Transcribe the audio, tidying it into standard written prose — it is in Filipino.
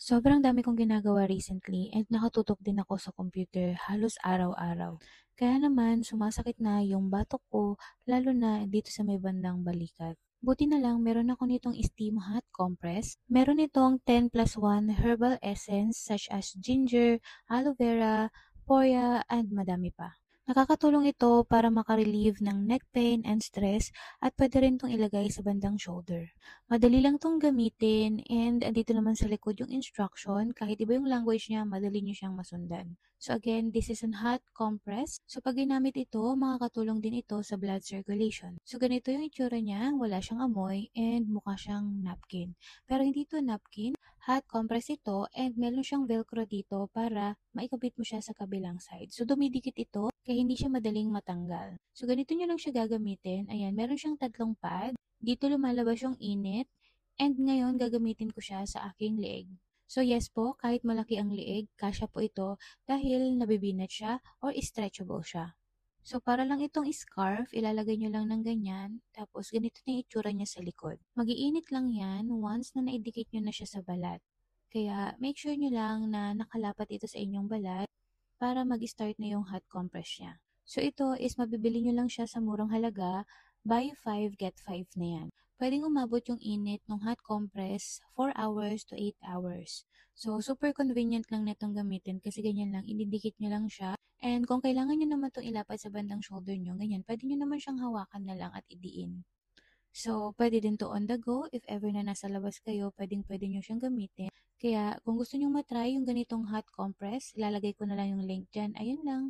Sobrang dami kong ginagawa recently and nakatutok din ako sa computer halos araw-araw. Kaya naman sumasakit na yung batok ko lalo na dito sa may bandang balikat. Buti na lang meron ako nitong steam hot compress. Meron itong 10+1 herbal essence such as ginger, aloe vera, poya, and madami pa. Nakakatulong ito para makarelieve ng neck pain and stress at pwede rin itong ilagay sa bandang shoulder. Madali lang 'tong gamitin and andito naman sa likod yung instruction. Kahit iba yung language niya, madali niyo siyang masundan. So again, this is an hot compress. So pag ginamit ito, makakatulong din ito sa blood circulation. So ganito yung itsura niya, wala siyang amoy and mukha siyang napkin. Pero hindi ito napkin, hot compress ito and meron siyang velcro dito para maikabit mo siya sa kabilang side. So dumidikit ito kaya hindi siya madaling matanggal. So ganito nyo lang siya gagamitin. Ayan, meron siyang tatlong pad. Dito lumalabas yung init and ngayon gagamitin ko siya sa aking leeg. So yes po, kahit malaki ang leeg, kasya po ito dahil nabibinat siya or stretchable siya. So para lang itong scarf, ilalagay nyo lang ng ganyan, tapos ganito na yung itsura niya sa likod. Magiinit lang yan once na naidikit nyo na siya sa balat. Kaya make sure nyo lang na nakalapat ito sa inyong balat para mag-start na yung hot compress niya. So ito is mabibili nyo lang siya sa murang halaga, buy 5 get 5 na yan. Pwedeng umabot yung init ng hot compress 4 hours to 8 hours. So super convenient lang netong gamitin kasi ganyan lang, ididikit nyo lang siya. And kung kailangan nyo naman itong ilapad sa bandang shoulder nyo, ganyan, pwede nyo naman siyang hawakan na lang at idiin. So, pwede din to on the go. If ever na nasa labas kayo, pwedeng-pwede nyo siyang gamitin. Kaya, kung gusto nyong matry yung ganitong hot compress, ilalagay ko na lang yung link dyan. Ayun lang.